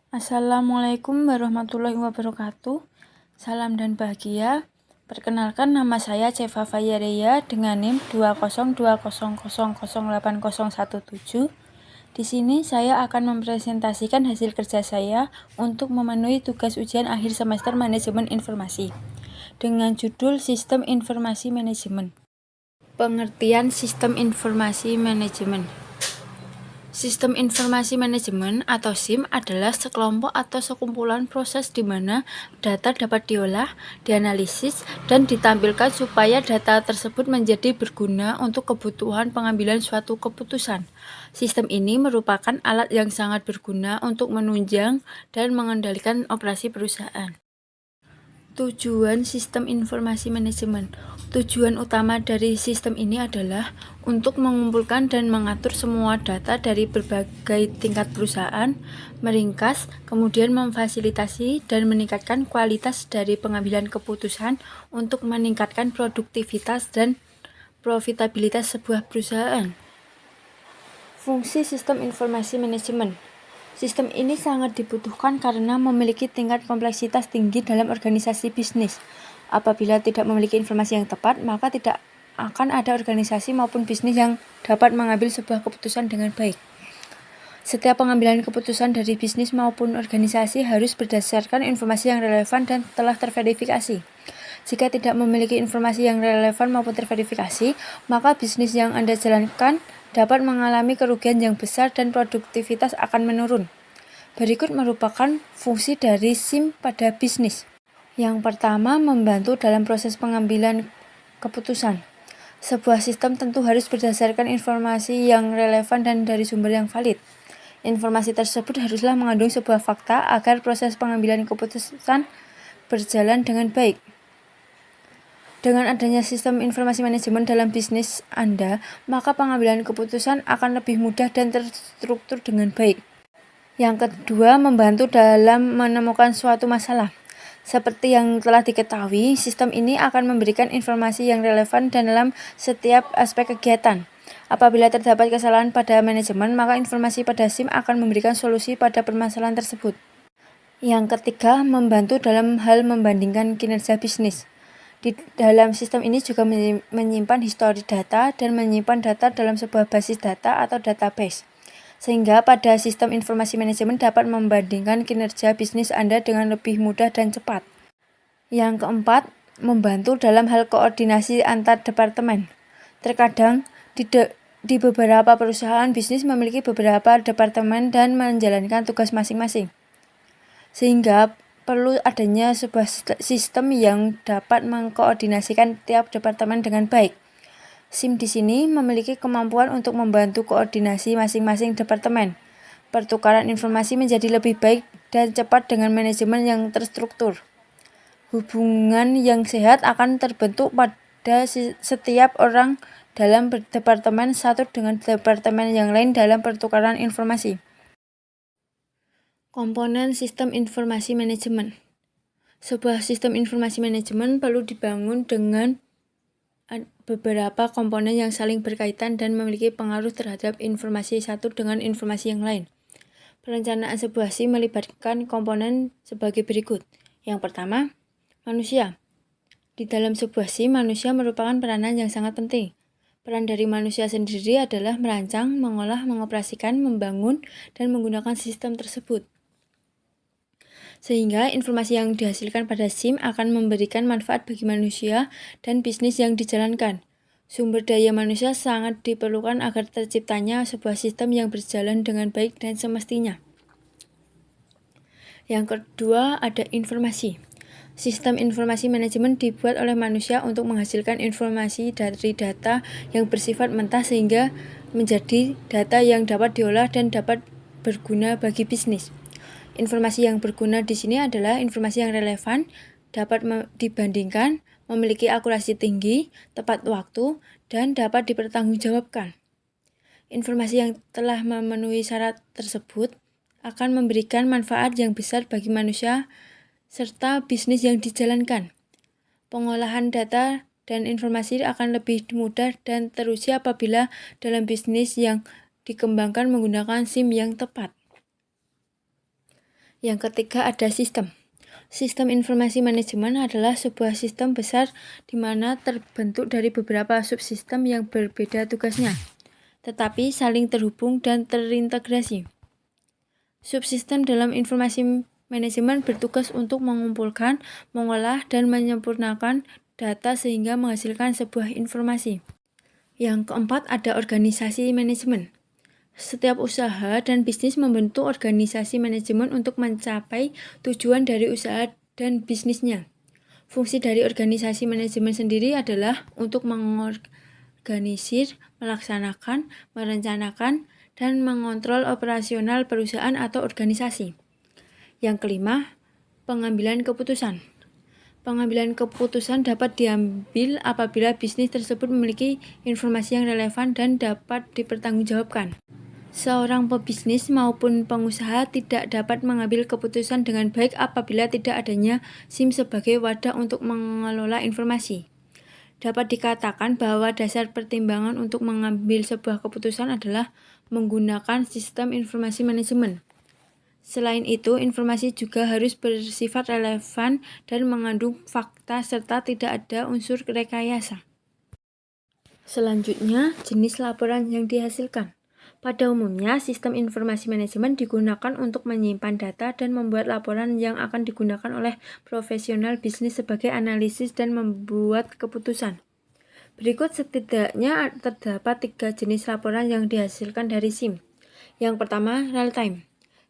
Assalamualaikum warahmatullahi wabarakatuh. Salam dan bahagia. Perkenalkan, nama saya Ceva Fayareya dengan NIM 20200080117. Di sini saya akan mempresentasikan hasil kerja saya untuk memenuhi tugas ujian akhir semester Manajemen Informasi dengan judul Sistem Informasi Manajemen. Pengertian Sistem Informasi Manajemen. Sistem Informasi Manajemen atau SIM adalah sekelompok atau sekumpulan proses di mana data dapat diolah, dianalisis, dan ditampilkan supaya data tersebut menjadi berguna untuk kebutuhan pengambilan suatu keputusan. Sistem ini merupakan alat yang sangat berguna untuk menunjang dan mengendalikan operasi perusahaan. Tujuan Sistem Informasi Manajemen. Tujuan utama dari sistem ini adalah untuk mengumpulkan dan mengatur semua data dari berbagai tingkat perusahaan, meringkas, kemudian memfasilitasi dan meningkatkan kualitas dari pengambilan keputusan untuk meningkatkan produktivitas dan profitabilitas sebuah perusahaan. Fungsi Sistem Informasi Manajemen. Sistem ini sangat dibutuhkan karena memiliki tingkat kompleksitas tinggi dalam organisasi bisnis. Apabila tidak memiliki informasi yang tepat, maka tidak akan ada organisasi maupun bisnis yang dapat mengambil sebuah keputusan dengan baik. Setiap pengambilan keputusan dari bisnis maupun organisasi harus berdasarkan informasi yang relevan dan telah terverifikasi. Jika tidak memiliki informasi yang relevan maupun terverifikasi, maka bisnis yang Anda jalankan dapat mengalami kerugian yang besar dan produktivitas akan menurun. Berikut merupakan fungsi dari SIM pada bisnis. Yang pertama, membantu dalam proses pengambilan keputusan. Sebuah sistem tentu harus berdasarkan informasi yang relevan dan dari sumber yang valid. Informasi tersebut haruslah mengandung sebuah fakta agar proses pengambilan keputusan berjalan dengan baik. Dengan adanya sistem informasi manajemen dalam bisnis Anda, maka pengambilan keputusan akan lebih mudah dan terstruktur dengan baik. Yang kedua, membantu dalam menemukan suatu masalah. Seperti yang telah diketahui, sistem ini akan memberikan informasi yang relevan dalam setiap aspek kegiatan. Apabila terdapat kesalahan pada manajemen, maka informasi pada SIM akan memberikan solusi pada permasalahan tersebut. Yang ketiga, membantu dalam hal membandingkan kinerja bisnis. Di dalam sistem ini juga menyimpan histori data dan menyimpan data dalam sebuah basis data atau database. Sehingga pada sistem informasi manajemen dapat membandingkan kinerja bisnis Anda dengan lebih mudah dan cepat. Yang keempat, membantu dalam hal koordinasi antar departemen. Terkadang di beberapa perusahaan bisnis memiliki beberapa departemen dan menjalankan tugas masing-masing. Sehingga perlu adanya sebuah sistem yang dapat mengkoordinasikan tiap departemen dengan baik. SIM di sini memiliki kemampuan untuk membantu koordinasi masing-masing departemen. Pertukaran informasi menjadi lebih baik dan cepat dengan manajemen yang terstruktur. Hubungan yang sehat akan terbentuk pada setiap orang dalam departemen satu dengan departemen yang lain dalam pertukaran informasi. Komponen Sistem Informasi Manajemen. Sebuah sistem informasi manajemen perlu dibangun dengan beberapa komponen yang saling berkaitan dan memiliki pengaruh terhadap informasi satu dengan informasi yang lain. Perencanaan sebuah SIM melibatkan komponen sebagai berikut. Yang pertama, manusia. Di dalam sebuah SIM, manusia merupakan peranan yang sangat penting. Peran dari manusia sendiri adalah merancang, mengolah, mengoperasikan, membangun, dan menggunakan sistem tersebut. Sehingga informasi yang dihasilkan pada SIM akan memberikan manfaat bagi manusia dan bisnis yang dijalankan. Sumber daya manusia sangat diperlukan agar terciptanya sebuah sistem yang berjalan dengan baik dan semestinya. Yang kedua, ada informasi. Sistem informasi manajemen dibuat oleh manusia untuk menghasilkan informasi dari data yang bersifat mentah sehingga menjadi data yang dapat diolah dan dapat berguna bagi bisnis. Informasi yang berguna di sini adalah informasi yang relevan, dapat dibandingkan, memiliki akurasi tinggi, tepat waktu, dan dapat dipertanggungjawabkan. Informasi yang telah memenuhi syarat tersebut akan memberikan manfaat yang besar bagi manusia serta bisnis yang dijalankan. Pengolahan data dan informasi akan lebih mudah dan teruji apabila dalam bisnis yang dikembangkan menggunakan SIM yang tepat. Yang ketiga ada sistem. Sistem informasi manajemen adalah sebuah sistem besar di mana terbentuk dari beberapa subsistem yang berbeda tugasnya, tetapi saling terhubung dan terintegrasi. Subsistem dalam informasi manajemen bertugas untuk mengumpulkan, mengolah, dan menyempurnakan data sehingga menghasilkan sebuah informasi. Yang keempat ada organisasi manajemen. Setiap usaha dan bisnis membentuk organisasi manajemen untuk mencapai tujuan dari usaha dan bisnisnya. Fungsi dari organisasi manajemen sendiri adalah untuk mengorganisir, melaksanakan, merencanakan, dan mengontrol operasional perusahaan atau organisasi. Yang kelima, pengambilan keputusan. Pengambilan keputusan dapat diambil apabila bisnis tersebut memiliki informasi yang relevan dan dapat dipertanggungjawabkan. Seorang pebisnis maupun pengusaha tidak dapat mengambil keputusan dengan baik apabila tidak adanya SIM sebagai wadah untuk mengelola informasi. Dapat dikatakan bahwa dasar pertimbangan untuk mengambil sebuah keputusan adalah menggunakan sistem informasi manajemen. Selain itu, informasi juga harus bersifat relevan dan mengandung fakta serta tidak ada unsur rekayasa. Selanjutnya, jenis laporan yang dihasilkan. Pada umumnya, sistem informasi manajemen digunakan untuk menyimpan data dan membuat laporan yang akan digunakan oleh profesional bisnis sebagai analisis dan membuat keputusan. Berikut setidaknya terdapat 3 jenis laporan yang dihasilkan dari SIM. Yang pertama, real time.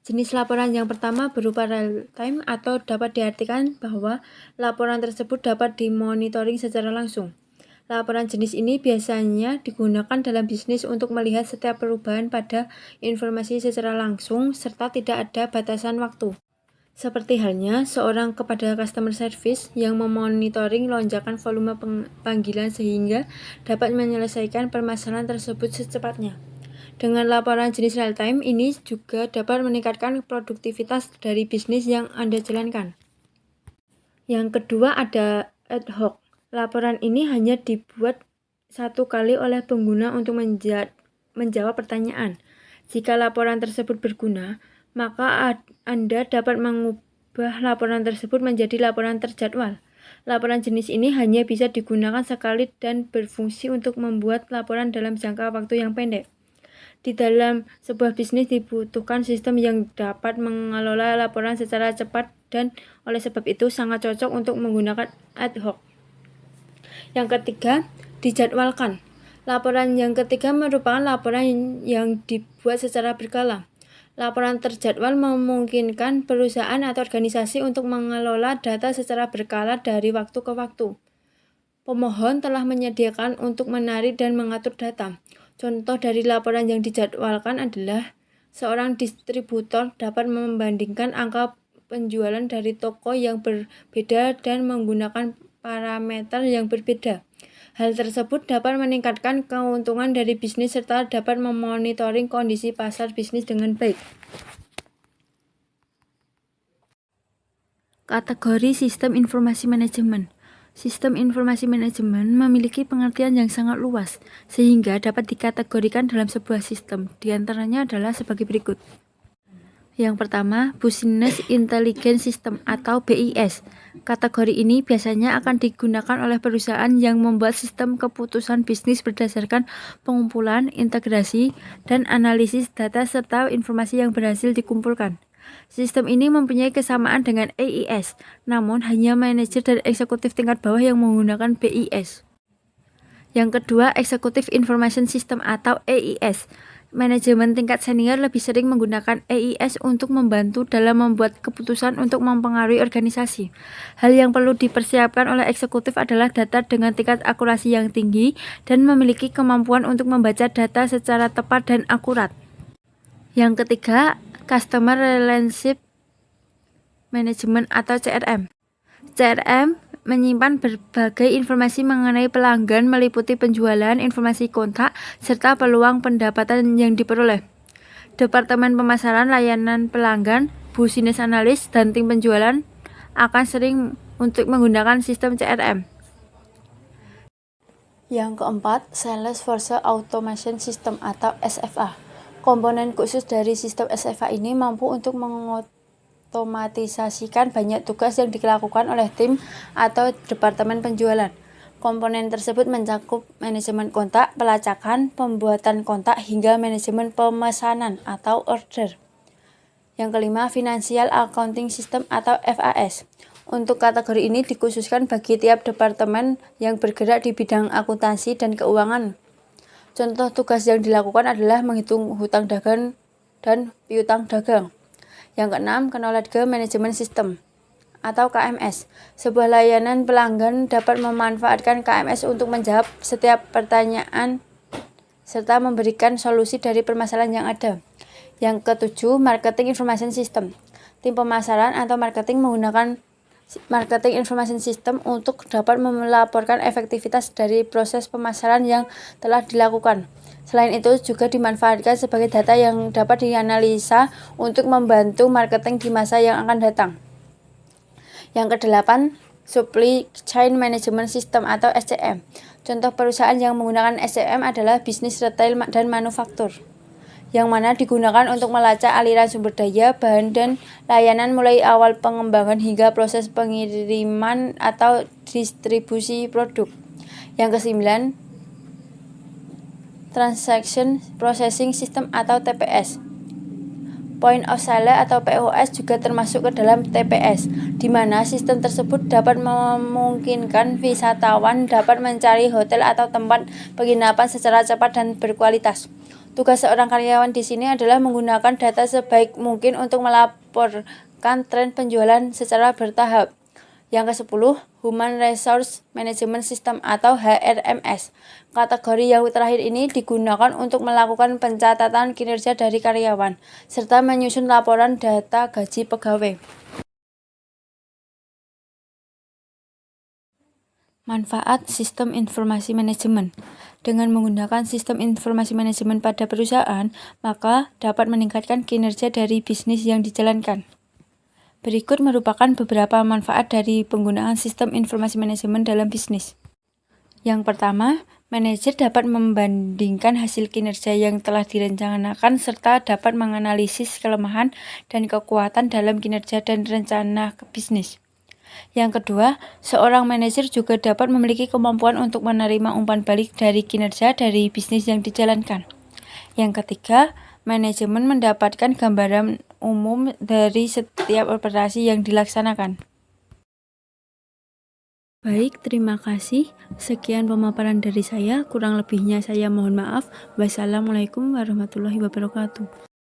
Jenis laporan yang pertama berupa real time atau dapat diartikan bahwa laporan tersebut dapat dimonitoring secara langsung. Laporan jenis ini biasanya digunakan dalam bisnis untuk melihat setiap perubahan pada informasi secara langsung serta tidak ada batasan waktu. Seperti halnya seorang kepada customer service yang memonitoring lonjakan volume panggilan sehingga dapat menyelesaikan permasalahan tersebut secepatnya. Dengan laporan jenis real time ini juga dapat meningkatkan produktivitas dari bisnis yang Anda jalankan. Yang kedua ada ad hoc. Laporan ini hanya dibuat satu kali oleh pengguna untuk menjawab pertanyaan. Jika laporan tersebut berguna, maka Anda dapat mengubah laporan tersebut menjadi laporan terjadwal. Laporan jenis ini hanya bisa digunakan sekali dan berfungsi untuk membuat laporan dalam jangka waktu yang pendek. Di dalam sebuah bisnis dibutuhkan sistem yang dapat mengelola laporan secara cepat dan oleh sebab itu sangat cocok untuk menggunakan ad hoc. Yang ketiga, dijadwalkan. Laporan yang ketiga merupakan laporan yang dibuat secara berkala. Laporan terjadwal memungkinkan perusahaan atau organisasi untuk mengelola data secara berkala dari waktu ke waktu. Pemohon telah menyediakan untuk menarik dan mengatur data. Contoh dari laporan yang dijadwalkan adalah seorang distributor dapat membandingkan angka penjualan dari toko yang berbeda dan menggunakan parameter yang berbeda. Hal tersebut dapat meningkatkan keuntungan dari bisnis serta dapat memonitoring kondisi pasar bisnis dengan baik. Kategori sistem informasi manajemen. Sistem informasi manajemen memiliki pengertian yang sangat luas, sehingga dapat dikategorikan dalam sebuah sistem. Di antaranya adalah sebagai berikut. Yang pertama, Business Intelligence System atau BIS. Kategori ini biasanya akan digunakan oleh perusahaan yang membuat sistem keputusan bisnis berdasarkan pengumpulan, integrasi, dan analisis data serta informasi yang berhasil dikumpulkan. Sistem ini mempunyai kesamaan dengan EIS, namun hanya manajer dan eksekutif tingkat bawah yang menggunakan BIS. Yang kedua, Executive Information System atau EIS. Manajemen tingkat senior lebih sering menggunakan EIS untuk membantu dalam membuat keputusan untuk mempengaruhi organisasi. Hal yang perlu dipersiapkan oleh eksekutif adalah data dengan tingkat akurasi yang tinggi dan memiliki kemampuan untuk membaca data secara tepat dan akurat. Yang ketiga, Customer Relationship Management atau CRM. CRM menyimpan berbagai informasi mengenai pelanggan meliputi penjualan, informasi kontak, serta peluang pendapatan yang diperoleh. Departemen pemasaran, layanan pelanggan, business analyst, dan tim penjualan akan sering untuk menggunakan sistem CRM. Yang keempat, Sales Force Automation System atau SFA. Komponen khusus dari sistem SFA ini mampu untuk mengotomatisasi mengotomatisasikan banyak tugas yang dilakukan oleh tim atau departemen penjualan. Komponen tersebut mencakup manajemen kontak, pelacakan, pembuatan kontak, hingga manajemen pemesanan atau order. Yang kelima, Financial Accounting System atau FAS. Untuk kategori ini dikhususkan bagi tiap departemen yang bergerak di bidang akuntansi dan keuangan. Contoh tugas yang dilakukan adalah menghitung hutang dagang dan piutang dagang. Yang keenam, Knowledge Management System atau KMS. Sebuah layanan pelanggan dapat memanfaatkan KMS untuk menjawab setiap pertanyaan serta memberikan solusi dari permasalahan yang ada. Yang ketujuh, Marketing Information System. Tim pemasaran atau marketing menggunakan Marketing Information System untuk dapat melaporkan efektivitas dari proses pemasaran yang telah dilakukan. Selain itu juga dimanfaatkan sebagai data yang dapat dianalisa untuk membantu marketing di masa yang akan datang. Yang kedelapan, Supply Chain Management System atau SCM. Contoh perusahaan yang menggunakan SCM adalah bisnis retail dan manufaktur, yang mana digunakan untuk melacak aliran sumber daya, bahan, dan layanan mulai awal pengembangan hingga proses pengiriman atau distribusi produk. Yang kesembilan, Transaction Processing System atau TPS. Point of Sale atau POS juga termasuk ke dalam TPS, di mana sistem tersebut dapat memungkinkan wisatawan dapat mencari hotel atau tempat penginapan secara cepat dan berkualitas. Tugas seorang karyawan di sini adalah menggunakan data sebaik mungkin untuk melaporkan tren penjualan secara bertahap. Yang ke-10, Human Resource Management System atau HRMS. Kategori yang terakhir ini digunakan untuk melakukan pencatatan kinerja dari karyawan, serta menyusun laporan data gaji pegawai. Manfaat Sistem Informasi Manajemen. Dengan menggunakan sistem informasi manajemen pada perusahaan, maka dapat meningkatkan kinerja dari bisnis yang dijalankan. Berikut merupakan beberapa manfaat dari penggunaan sistem informasi manajemen dalam bisnis. Yang pertama, manajer dapat membandingkan hasil kinerja yang telah direncanakan serta dapat menganalisis kelemahan dan kekuatan dalam kinerja dan rencana bisnis. Yang kedua, seorang manajer juga dapat memiliki kemampuan untuk menerima umpan balik dari kinerja dari bisnis yang dijalankan. Yang ketiga, manajemen mendapatkan gambaran umum dari setiap operasi yang dilaksanakan. Baik, terima kasih. Sekian pemaparan dari saya. Kurang lebihnya saya mohon maaf. Wassalamualaikum warahmatullahi wabarakatuh.